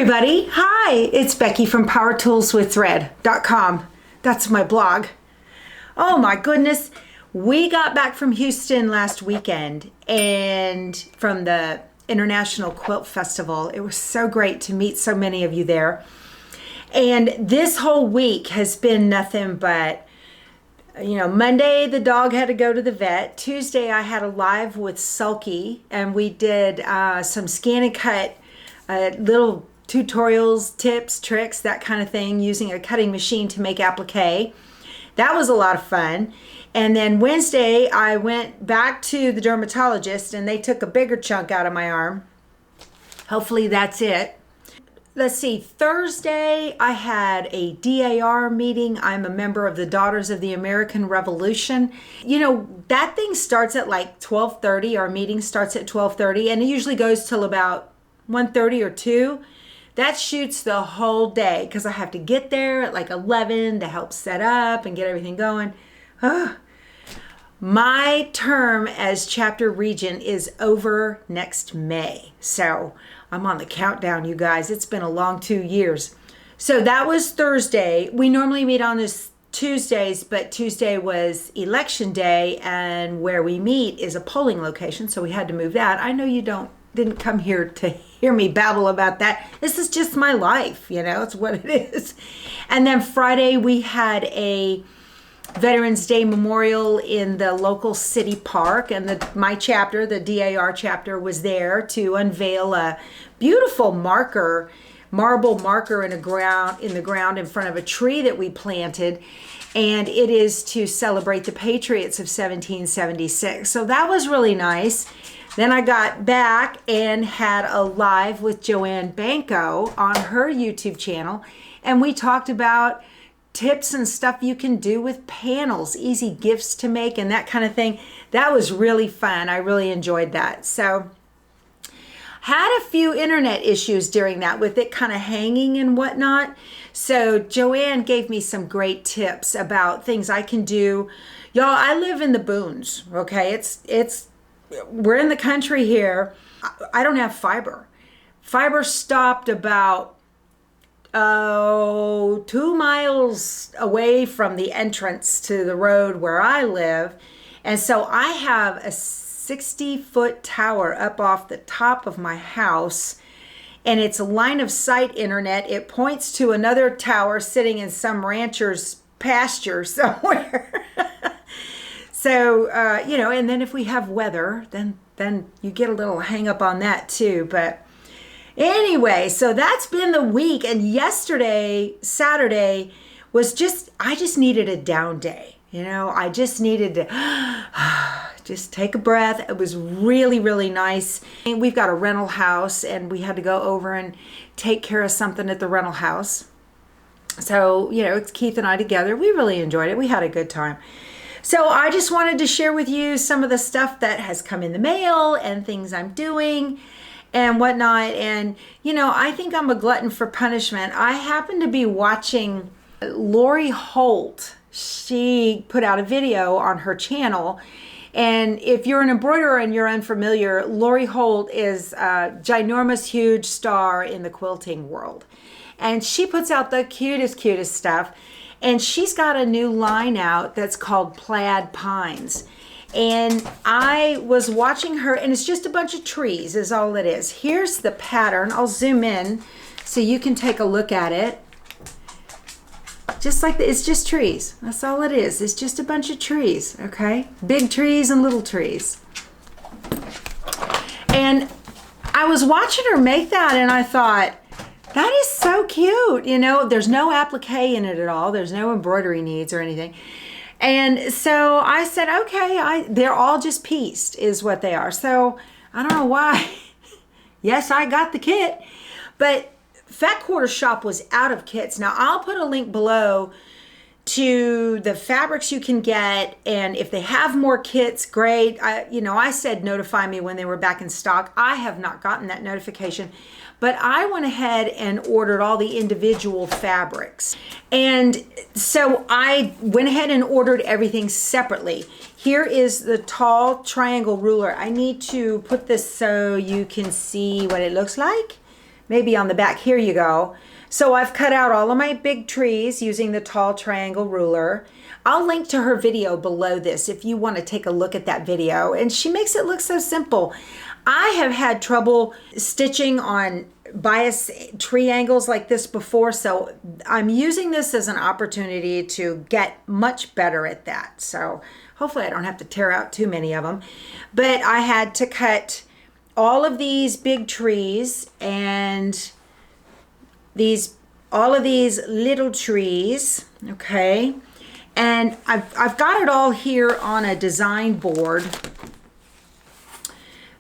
everybody. Hi, it's Becky from powertoolswiththread.com. That's my blog. Oh my goodness. We got back from Houston last weekend and from the International Quilt Festival. It was so great to meet so many of you there. And this whole week has been nothing but, Monday the dog had to go to the vet. Tuesday I had a live with Sulky and we did some scan and cut little tutorials, tips, tricks, that kind of thing, using a cutting machine to make applique. That was a lot of fun. And then Wednesday, I went back to the dermatologist and they took a bigger chunk out of my arm. Hopefully that's it. Let's see, Thursday, I had a DAR meeting. I'm a member of the Daughters of the American Revolution. That thing starts at like 12:30. Our meeting starts at 12:30 and it usually goes till about 1:30 or 2. That shoots the whole day because I have to get there at like 11 to help set up and get everything going. My term as chapter regent is over next May. So I'm on the countdown, you guys. It's been a long 2 years. So that was Thursday. We normally meet on this Tuesdays, but Tuesday was election day and where we meet is a polling location. So we had to move that. I know you didn't come here to hear me babble about that. This is just my life, it's what it is. And then Friday we had a Veterans Day memorial in the local city park, and my chapter, the DAR chapter, was there to unveil a beautiful marble marker in the ground in front of a tree that we planted, and it is to celebrate the Patriots of 1776. So that was really nice. Then I got back and had a live with Joanne Banco on her YouTube channel, and we talked about tips and stuff you can do with panels, easy gifts to make and that kind of thing. That was really fun. I really enjoyed that. So had a few internet issues during that with it kind of hanging and whatnot. So Joanne gave me some great tips about things I can do. Y'all, I live in the boons, okay? We're in the country here. I don't have fiber. Fiber stopped about 2 miles away from the entrance to the road where I live. And so I have a 60-foot tower up off the top of my house, and it's a line of sight internet. It points to another tower sitting in some rancher's pasture somewhere. So, and then if we have weather, then you get a little hang up on that too. But anyway, so that's been the week. And yesterday, Saturday, I just needed a down day. I just needed to just take a breath. It was really, really nice. And we've got a rental house and we had to go over and take care of something at the rental house. So, it's Keith and I together. We really enjoyed it. We had a good time. So I just wanted to share with you some of the stuff that has come in the mail and things I'm doing and whatnot. And, I think I'm a glutton for punishment. I happen to be watching Lori Holt. She put out a video on her channel. And if you're an embroiderer and you're unfamiliar, Lori Holt is a ginormous, huge star in the quilting world. And she puts out the cutest stuff. And she's got a new line out that's called Plaid Pines. And I was watching her, and it's just a bunch of trees is all it is. Here's the pattern. I'll zoom in so you can take a look at it. Just like it's just trees. That's all it is. It's just a bunch of trees, okay? Big trees and little trees. And I was watching her make that, and I thought, that is so cute. There's no applique in it at all. There's no embroidery needs or anything. And so I said, okay, they're all just pieced is what they are. So I don't know why. Yes, I got the kit, but Fat Quarter Shop was out of kits. Now I'll put a link below to the fabrics you can get, and if they have more kits, great. I said notify me when they were back in stock. I have not gotten that notification, but I went ahead and ordered all the individual fabrics. And so I went ahead and ordered everything separately. Here is the tall triangle ruler. I need to put this so you can see what it looks like. maybe on the back. Here you go. So I've cut out all of my big trees using the tall triangle ruler. I'll link to her video below this if you want to take a look at that video. And she makes it look so simple. I have had trouble stitching on bias triangles like this before, so I'm using this as an opportunity to get much better at that. So hopefully I don't have to tear out too many of them. But I had to cut all of these big trees and all of these little trees, okay? And I've got it all here on a design board.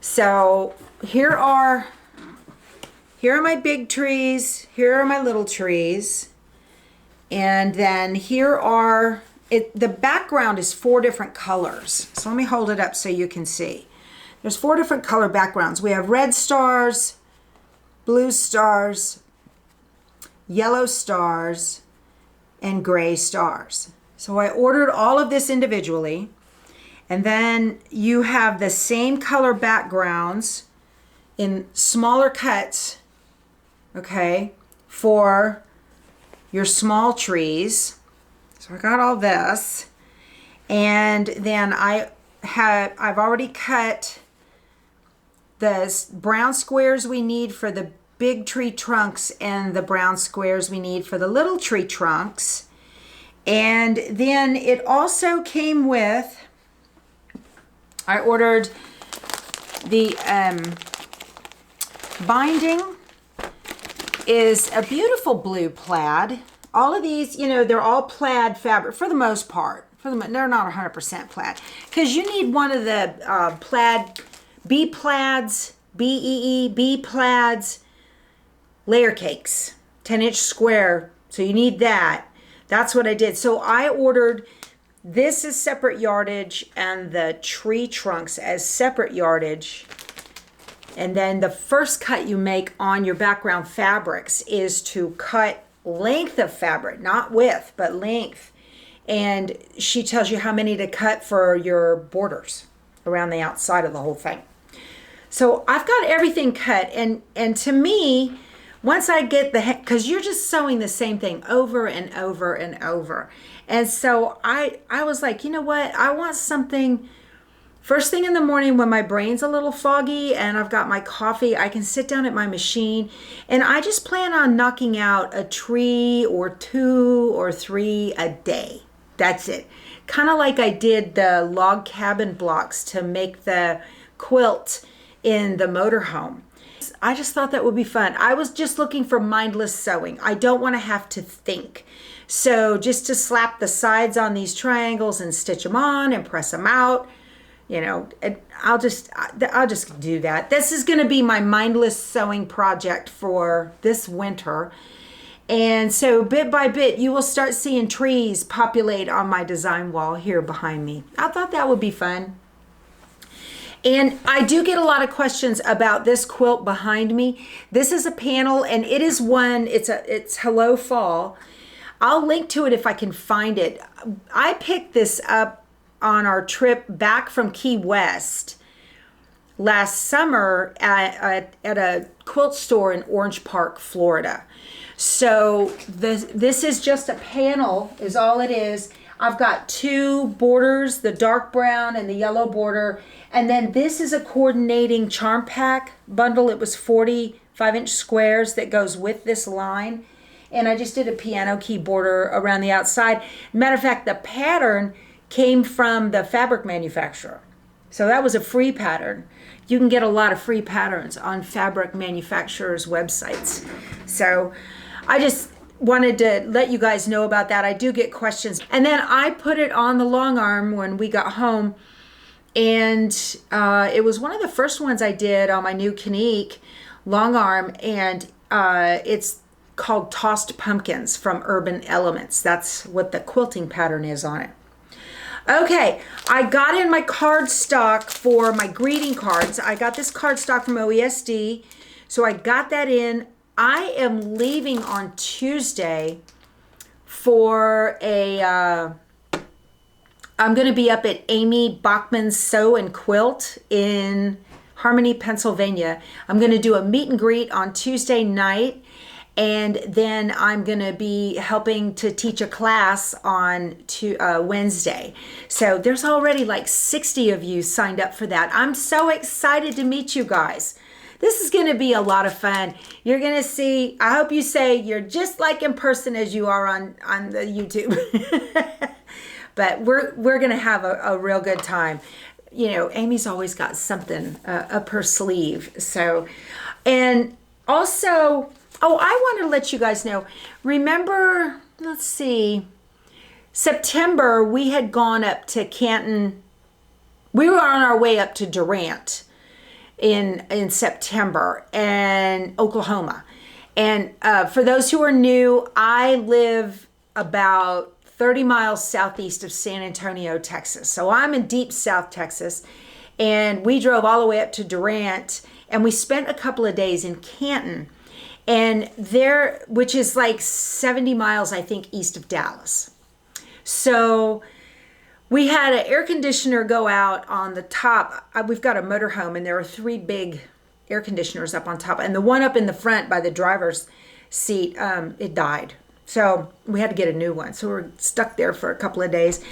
So here are my big trees, here are my little trees, and then here are, the background is 4 different colors. So let me hold it up so you can see. There's 4 different color backgrounds. We have red stars, blue stars, yellow stars, and gray stars. So I ordered all of this individually, and then you have the same color backgrounds in smaller cuts, okay, for your small trees. So I got all this, and then I've already cut the brown squares we need for the big tree trunks and the brown squares we need for the little tree trunks. And then it also came with, I ordered the binding is a beautiful blue plaid. All of these, you know, they're all plaid fabric for the most part. They're not 100% plaid, because you need one of the plaid, B plaids, B plaids, layer cakes, 10-inch square. So you need that. That's what I did. So I ordered, this is separate yardage and the tree trunks as separate yardage. And then the first cut you make on your background fabrics is to cut length of fabric, not width, but length. And she tells you how many to cut for your borders around the outside of the whole thing. So I've got everything cut, and to me, once I get because you're just sewing the same thing over and over and over. And so I was like, you know what? I want something first thing in the morning when my brain's a little foggy and I've got my coffee, I can sit down at my machine, and I just plan on knocking out a tree or 2 or 3 a day. That's it. Kind of like I did the log cabin blocks to make the quilt in the motorhome. I just thought that would be fun. I was just looking for mindless sewing. I don't want to have to think. So just to slap the sides on these triangles and stitch them on and press them out, you know, I'll just do that. This is going to be my mindless sewing project for this winter. And so bit by bit, you will start seeing trees populate on my design wall here behind me. I thought that would be fun. And I do get a lot of questions about this quilt behind me. This is a panel, and it is one, it's Hello Fall. I'll link to it if I can find it. I picked this up on our trip back from Key West last summer at a quilt store in Orange Park, Florida. So this is just a panel is all it is. I've got 2 borders, the dark brown and the yellow border. And then this is a coordinating charm pack bundle. It was 40 5-inch squares that goes with this line. And I just did a piano key border around the outside. Matter of fact, the pattern came from the fabric manufacturer. So that was a free pattern. You can get a lot of free patterns on fabric manufacturers' websites. So I just wanted to let you guys know about that. I do get questions. And then I put it on the long arm when we got home. And it was one of the first ones I did on my new Kanique long arm. And it's called Tossed Pumpkins from Urban Elements. That's what the quilting pattern is on it. Okay, I got in my cardstock for my greeting cards. I got this cardstock from OESD. So I got that in. I am leaving on Tuesday for I'm going to be up at Amy Bachman's Sew and Quilt in Harmony, Pennsylvania. I'm going to do a meet and greet on Tuesday night. And then I'm going to be helping to teach a class on Wednesday. So there's already like 60 of you signed up for that. I'm so excited to meet you guys. This is going to be a lot of fun. You're going to see, I hope you say you're just like in person as you are on the YouTube. But we're going to have a real good time. You know, Amy's always got something up her sleeve. So, and also, oh, I want to let you guys know, remember, let's see, September, we had gone up to Canton. We were on our way up to Durant in September and Oklahoma. And for those who are new, I live about 30 miles southeast of San Antonio, Texas. So I'm in deep South Texas. And we drove all the way up to Durant, and we spent a couple of days in Canton. And there, which is like 70 miles, I think, east of Dallas. So we had an air conditioner go out on the top. We've got a motorhome, and there are 3 big air conditioners up on top. And the one up in the front by the driver's seat, it died. So we had to get a new one. So we're stuck there for a couple of days.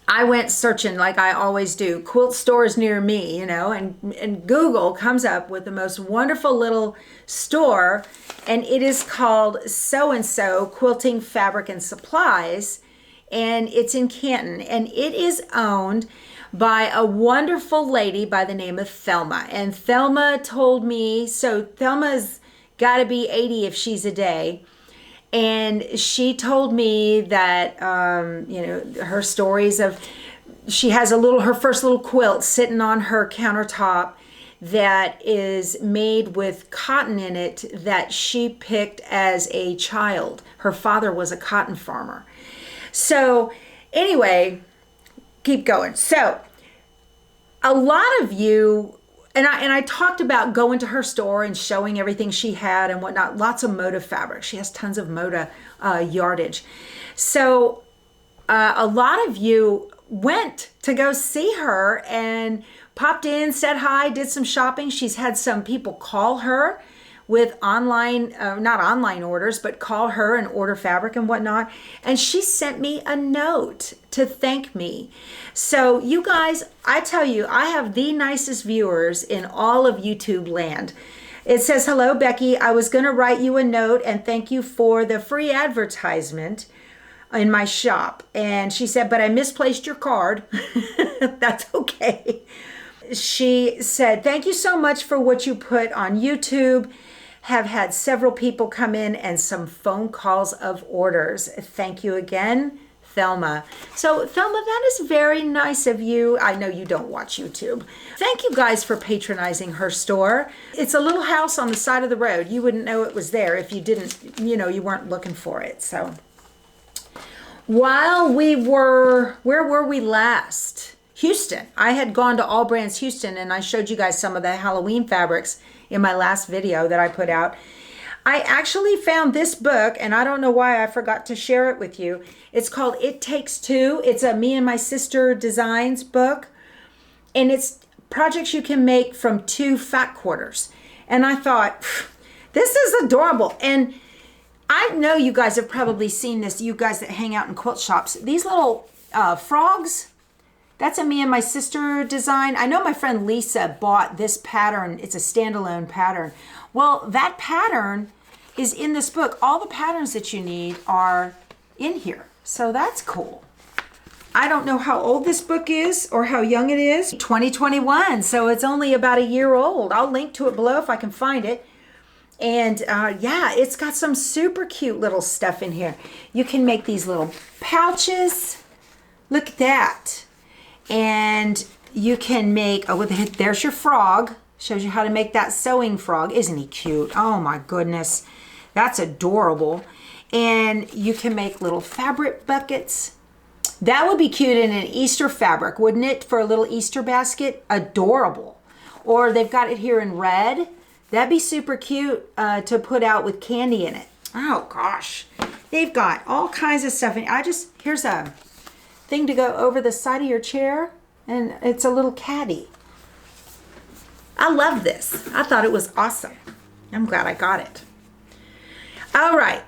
I went searching like I always do, quilt stores near me, you know, and Google comes up with the most wonderful little store, and it is called So-and-So Quilting Fabric and Supplies, and it's in Canton, and it is owned by a wonderful lady by the name of Thelma. And Thelma told me, so Thelma's got to be 80 if she's a day. And she told me that, you know, her stories of, she has her first little quilt sitting on her countertop that is made with cotton in it that she picked as a child. Her father was a cotton farmer. So anyway, keep going. So a lot of you, and I talked about going to her store and showing everything she had and whatnot. Lots of Moda fabric. She has tons of Moda yardage. So a lot of you went to go see her and popped in, said hi, did some shopping. She's had some people call her with online, not online orders, but call her and order fabric and whatnot. And she sent me a note to thank me. So you guys, I tell you, I have the nicest viewers in all of YouTube land. It says, hello, Becky. I was going to write you a note and thank you for the free advertisement in my shop. And she said, but I misplaced your card. That's okay. She said, thank you so much for what you put on YouTube. Have had several people come in and some phone calls of orders. Thank you again, Thelma. So Thelma, that is very nice of you. I know you don't watch YouTube. Thank you guys for patronizing her store. It's a little house on the side of the road. You wouldn't know it was there if you didn't, you know, you weren't looking for it. So while we were, where were we last? Houston. I had gone to All Brands Houston, and I showed you guys some of the Halloween fabrics in my last video that I put out. I actually found this book, and I don't know why I forgot to share it with you. It's called It Takes Two. It's a Me and My Sister Designs book, and it's projects you can make from 2 fat quarters. And I thought, this is adorable. And I know you guys have probably seen this, you guys that hang out in quilt shops. These little frogs, that's a Me and My Sister design. I know my friend Lisa bought this pattern. It's a standalone pattern. Well, that pattern is in this book. All the patterns that you need are in here. So that's cool. I don't know how old this book is or how young it is. 2021, so it's only about a year old. I'll link to it below if I can find it. And yeah, it's got some super cute little stuff in here. You can make these little pouches. Look at that. And you can make, oh, there's your frog. Shows you how to make that sewing frog. Isn't he cute? Oh my goodness. That's adorable. And you can make little fabric buckets. That would be cute in an Easter fabric, wouldn't it? For a little Easter basket. Adorable. Or they've got it here in red. That'd be super cute to put out with candy in it. Oh gosh. They've got all kinds of stuff. And here's a thing to go over the side of your chair, and it's a little caddy. I love this. I thought it was awesome. I'm glad I got it. All right.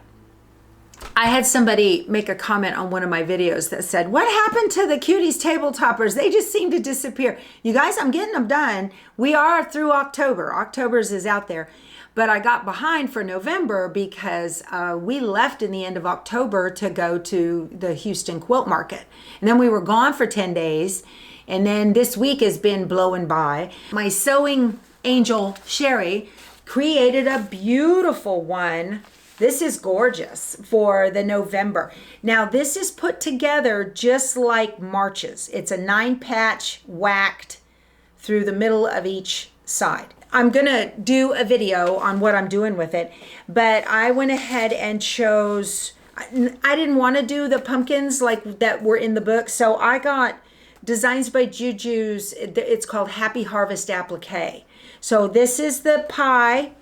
I had somebody make a comment on one of my videos that said, what happened to the Cuties table toppers? They just seem to disappear. You guys, I'm getting them done. We are through October. October's is out there. But I got behind for November because we left in the end of October to go to the Houston quilt market. And then we were gone for 10 days. And then this week has been blowing by. My sewing angel, Sherry, created a beautiful one. This is gorgeous for the November. Now this is put together just like March's. It's a 9-patch whacked through the middle of each side. I'm gonna do a video on what I'm doing with it, but I went ahead and chose, I didn't want to do the pumpkins like that were in the book, so I got Designs by Juju's, it's called Happy Harvest Applique. So this is the pie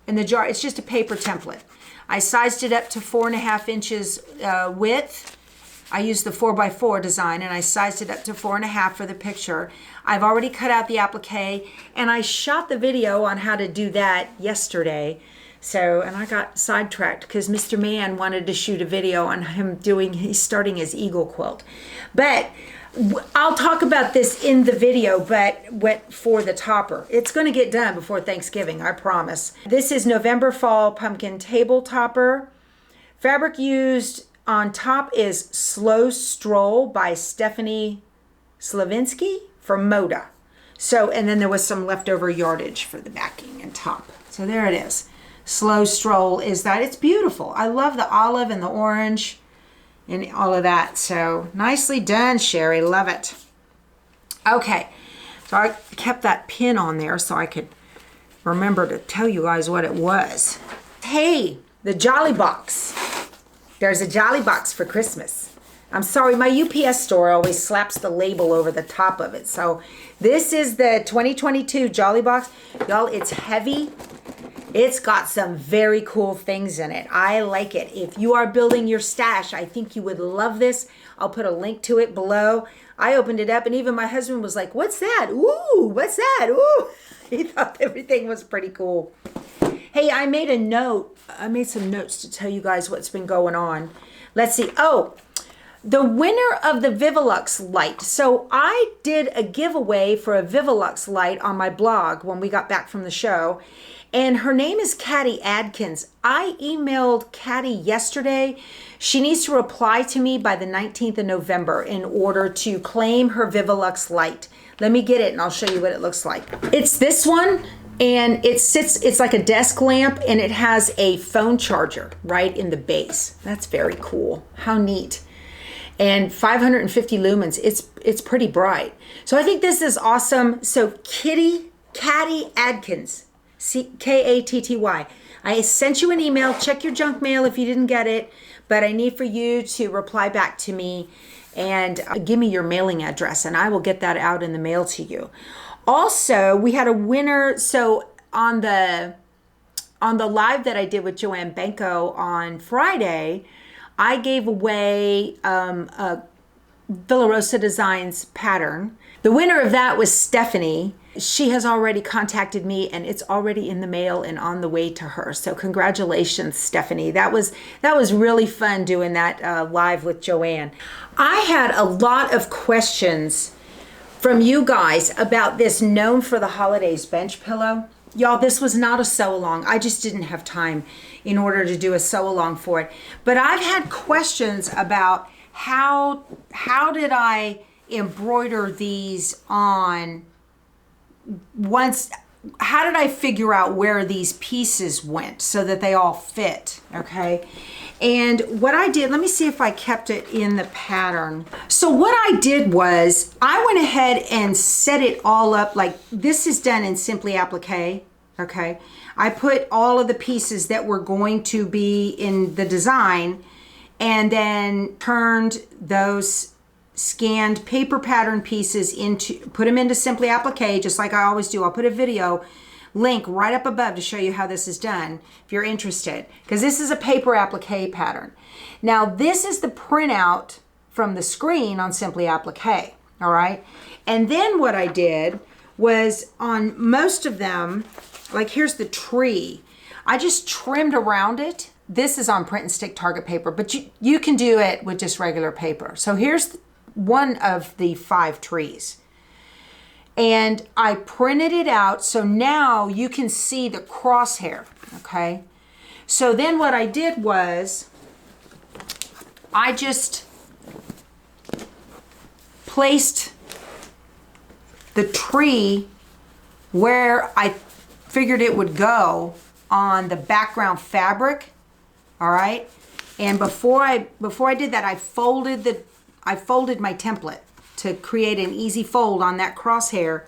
in the jar. It's just a paper template. I sized it up to 4.5 inches width. I used the 4x4 design and I sized it up to 4.5 for the picture. I've already cut out the applique and I shot the video on how to do that yesterday. So, and I got sidetracked because Mr. Man wanted to shoot a video on him he's starting his eagle quilt. But I'll talk about this in the video, but for the topper. It's going to get done before Thanksgiving, I promise. This is November Fall Pumpkin Table Topper. Fabric used on top is Slow Stroll by Stephanie Slavinsky from Moda. So, and then there was some leftover yardage for the backing and top. So there it is. Slow Stroll is that. It's beautiful. I love the olive and the orange and all of that. So nicely done, Sherry. Love it. Okay. So I kept that pin on there so I could remember to tell you guys what it was. Hey, the Jolly Box. There's a Jolly Box for Christmas. I'm sorry, my UPS store always slaps the label over the top of it. So this is the 2022 Jolly Box. Y'all, it's heavy. It's got some very cool things in it. I like it. If you are building your stash, I think you would love this. I'll put a link to it below. I opened it up and even my husband was like, what's that? Ooh, what's that? Ooh. He thought everything was pretty cool. Hey, I made some notes to tell you guys what's been going on. Let's see. Oh, the winner of the Vivilux light. So I did a giveaway for a Vivilux light on my blog when we got back from the show. And her name is Caddy Adkins. I emailed Caddy yesterday. She needs to reply to me by the 19th of November in order to claim her Vivilux light. Let me get it and I'll show you what it looks like. It's this one and it's like a desk lamp and it has a phone charger right in the base. That's very cool. How neat. And 550 lumens. It's pretty bright. So I think this is awesome. So Caddy Adkins. Katty. I sent you an email. Check your junk mail if you didn't get it, but I need for you to reply back to me and give me your mailing address and I will get that out in the mail to you. Also, we had a winner. So on the live that I did with Joanne Benko on Friday, I gave away a Villa Rosa Designs pattern. The winner of that was Stephanie. She has already contacted me and it's already in the mail and on the way to her. So congratulations, Stephanie. That was really fun doing that live with Joanne. I had a lot of questions from you guys about this Known for the Holidays bench pillow. Y'all, this was not a sew along. I just didn't have time in order to do a sew along for it. But I've had questions about how did I embroider these on how did I figure out where these pieces went so that they all fit, okay? And what I did, let me see if I kept it in the pattern. So what I did was I went ahead and set it all up like this is done in Simply Applique, okay? I put all of the pieces that were going to be in the design and then turned those scanned paper pattern pieces put them into Simply Applique, just like I always do. I'll put a video link right up above to show you how this is done if you're interested, because this is a paper applique pattern. Now this is the printout from the screen on Simply Applique, all right? And then what I did was on most of them, like here's the tree. I just trimmed around it. This is on print and stick Target paper, but you can do it with just regular paper. So here's one of the 5 trees. And I printed it out, so now you can see the crosshair, okay? So then what I did was, I just placed the tree where I figured it would go on the background fabric, all right? And before I did that, I folded my template to create an easy fold on that crosshair.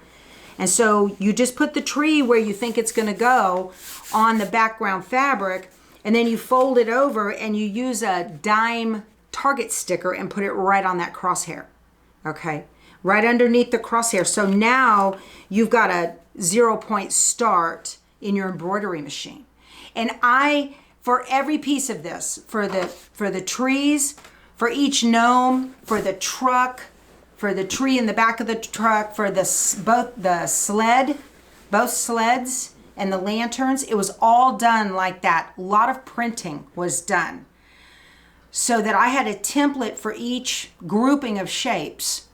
And so you just put the tree where you think it's gonna go on the background fabric, and then you fold it over and you use a dime Target sticker and put it right on that crosshair, okay? Right underneath the crosshair. So now you've got a 0-point start in your embroidery machine. And for every piece of this, for the trees, for each gnome, for the truck, for the tree in the back of the truck, for both sleds and the lanterns, it was all done like that. A lot of printing was done so that I had a template for each grouping of shapes,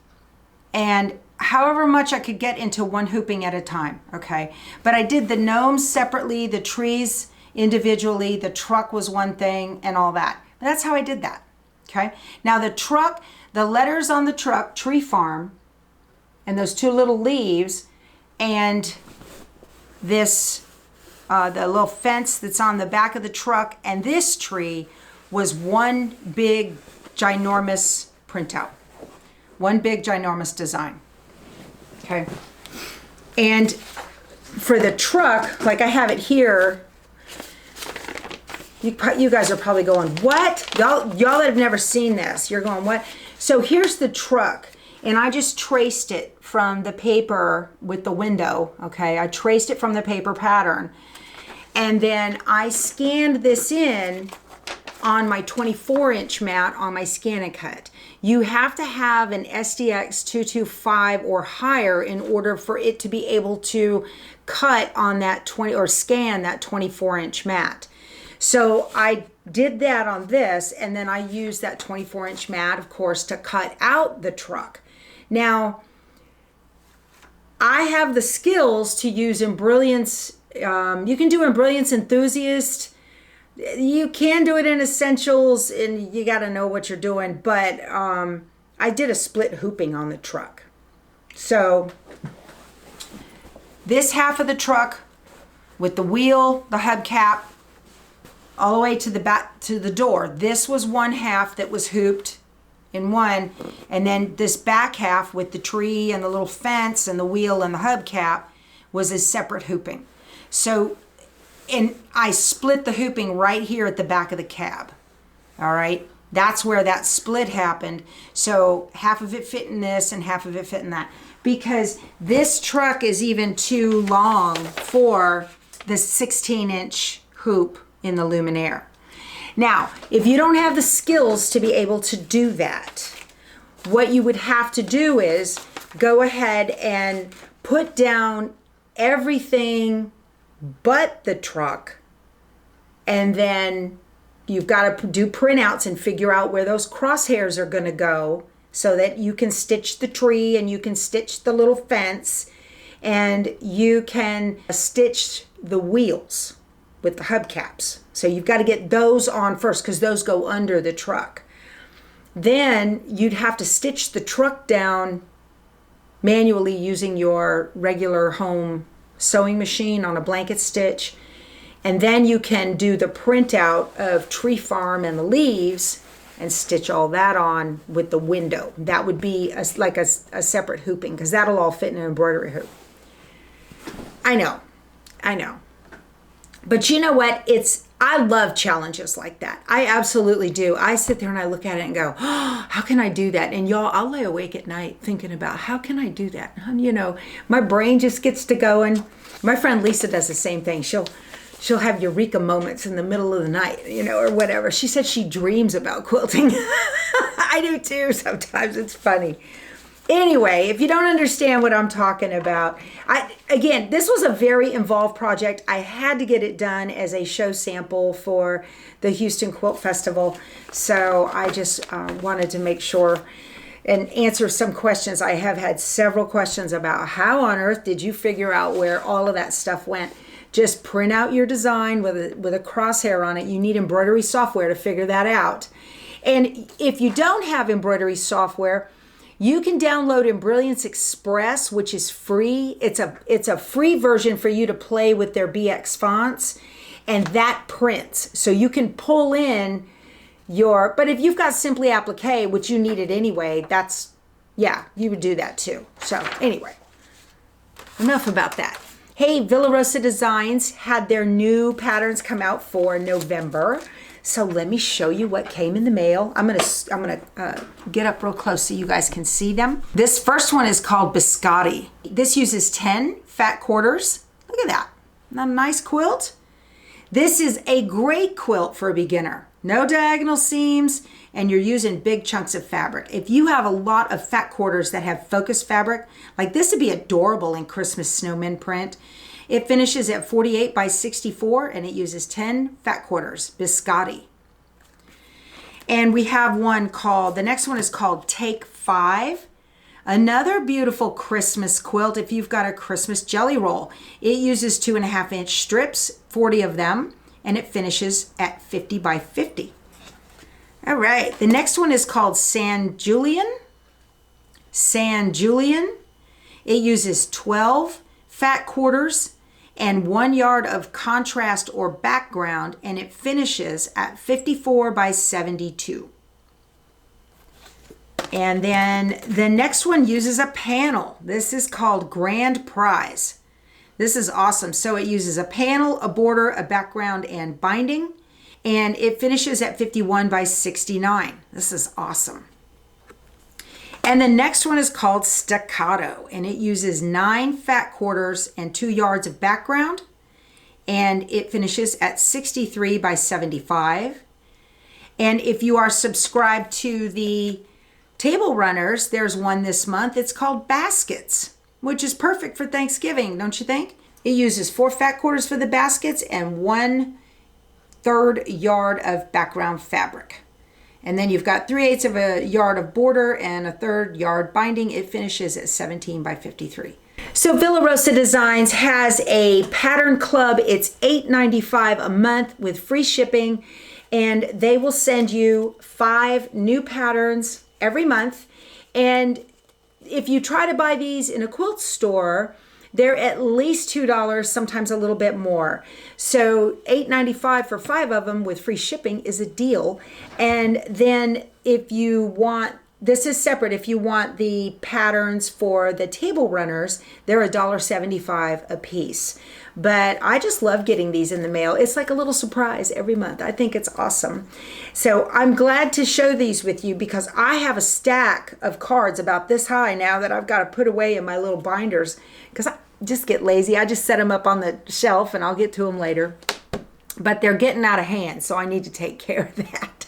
and however much I could get into one hooping at a time, okay? But I did the gnomes separately, the trees individually, the truck was one thing, and all that. But that's how I did that, okay? Now the truck, the letters on the truck, Tree Farm, and those 2 little leaves, and this, the little fence that's on the back of the truck, and this tree was one big, ginormous printout. One big, ginormous design, okay? And for the truck, like I have it here, you guys are probably going, what? Y'all that have never seen this, you're going, what? So here's the truck, and I just traced it from the paper with the window, okay? I traced it from the paper pattern, and then I scanned this in on my 24-inch mat on my Scan and Cut. You have to have an SDX 225 or higher in order for it to be able to cut on that scan that 24-inch mat. So I did that on this, and then I used that 24-inch mat, of course, to cut out the truck. Now, I have the skills to use Embrilliance. You can do Embrilliance Enthusiast. You can do it in Essentials, and you got to know what you're doing. But I did a split hooping on the truck. So this half of the truck with the wheel, the hubcap, all the way to the back to the door. This was one half that was hooped in one, and then this back half with the tree and the little fence and the wheel and the hubcap was a separate hooping. So, and I split the hooping right here at the back of the cab. All right, that's where that split happened. So half of it fit in this and half of it fit in that, because this truck is even too long for the 16-inch hoop in the Luminaire. Now, if you don't have the skills to be able to do that, what you would have to do is go ahead and put down everything but the truck, and then you've got to do printouts and figure out where those crosshairs are going to go so that you can stitch the tree and you can stitch the little fence and you can stitch the wheels with the hubcaps. So you've got to get those on first because those go under the truck. Then you'd have to stitch the truck down manually using your regular home sewing machine on a blanket stitch. And then you can do the printout of Tree Farm and the leaves and stitch all that on with the window. That would be like a separate hooping because that'll all fit in an embroidery hoop. I know. But you know what? I love challenges like that. I absolutely do. I sit there and I look at it and go, oh, how can I do that? And y'all, I'll lay awake at night thinking about how can I do that? You know, my brain just gets to going. My friend Lisa does the same thing. She'll have eureka moments in the middle of the night, you know, or whatever. She said she dreams about quilting. I do too sometimes. It's funny. Anyway, if you don't understand what I'm talking about, again, this was a very involved project. I had to get it done as a show sample for the Houston Quilt Festival. So I just wanted to make sure and answer some questions. I have had several questions about how on earth did you figure out where all of that stuff went. Just print out your design with a crosshair on it. You need embroidery software to figure that out. And if you don't have embroidery software, you can download Embrilliance Express, which is free. It's a free version for you to play with their BX fonts, and that prints. So you can pull in but if you've got Simply Applique, which you needed anyway, you would do that too. So anyway, enough about that. Hey, Villa Rosa Designs had their new patterns come out for November. So let me show you what came in the mail. I'm gonna get up real close so you guys can see them. This first one is called Biscotti. This uses 10 fat quarters. Look at that. Not a nice quilt? This is a great quilt for a beginner. No diagonal seams, and you're using big chunks of fabric. If you have a lot of fat quarters that have focused fabric, like this would be adorable in Christmas snowman print. It finishes at 48 by 64 and it uses 10 fat quarters, Biscotti. And we have the next one is called Take 5. Another beautiful Christmas quilt if you've got a Christmas jelly roll. It uses 2.5-inch strips, 40 of them, and it finishes at 50 by 50. All right, the next one is called San Julian. San Julian. It uses 12 fat quarters and 1 yard of contrast or background, and it finishes at 54 by 72. And then the next one uses a panel. This is called Grand Prize. This is awesome. So it uses a panel, a border, a background, and binding, and it finishes at 51 by 69. This is awesome. And the next one is called Staccato, and it uses 9 fat quarters and 2 yards of background, and it finishes at 63 by 75. And if you are subscribed to the Table Runners, there's one this month. It's called Baskets, which is perfect for Thanksgiving, don't you think? It uses 4 fat quarters for the baskets and 1/3 yard of background fabric. And then you've got 3/8 of a yard of border and a 1/3 yard binding. It finishes at 17 by 53. So Villa Rosa Designs has a pattern club. It's $8.95 a month with free shipping, and they will send you 5 new patterns every month. And if you try to buy these in a quilt store, they're at least $2, sometimes a little bit more. So $8.95 for 5 of them with free shipping is a deal. And then if you want, this is separate, if you want the patterns for the Table Runners, they're $1.75 a piece. But I just love getting these in the mail. It's like a little surprise every month. I think it's awesome. So I'm glad to show these with you because I have a stack of cards about this high now that I've got to put away in my little binders because I just get lazy. I just set them up on the shelf and I'll get to them later. But they're getting out of hand, so I need to take care of that.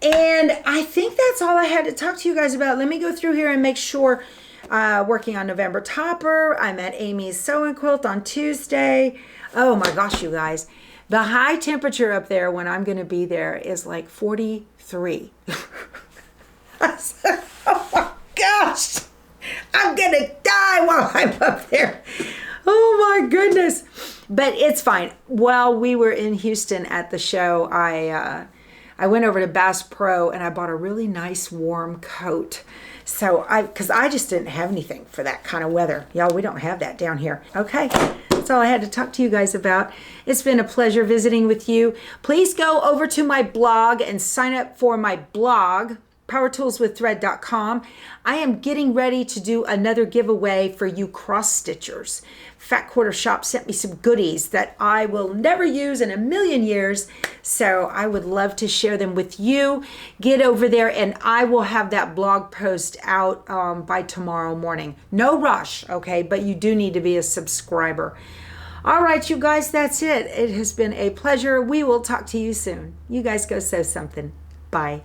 And I think that's all I had to talk to you guys about. Let me go through here and make sure. Working on November Topper. I'm at Amy's Sewing Quilt on Tuesday. Oh my gosh, you guys. The high temperature up there when I'm going to be there is like 43. Oh my gosh. I'm going to die while I'm up there. Oh my goodness. But it's fine. While we were in Houston at the show, I went over to Bass Pro and I bought a really nice warm coat. So because I just didn't have anything for that kind of weather. Y'all, we don't have that down here. Okay, that's all I had to talk to you guys about. It's been a pleasure visiting with you. Please go over to my blog and sign up for my blog, powertoolswiththread.com. I am getting ready to do another giveaway for you cross stitchers. Fat Quarter Shop sent me some goodies that I will never use in a million years, so I would love to share them with you. Get over there and I will have that blog post out by tomorrow morning. No rush, okay, but you do need to be a subscriber. All right, you guys, that's it. It has been a pleasure. We will talk to you soon. You guys go sew something. Bye.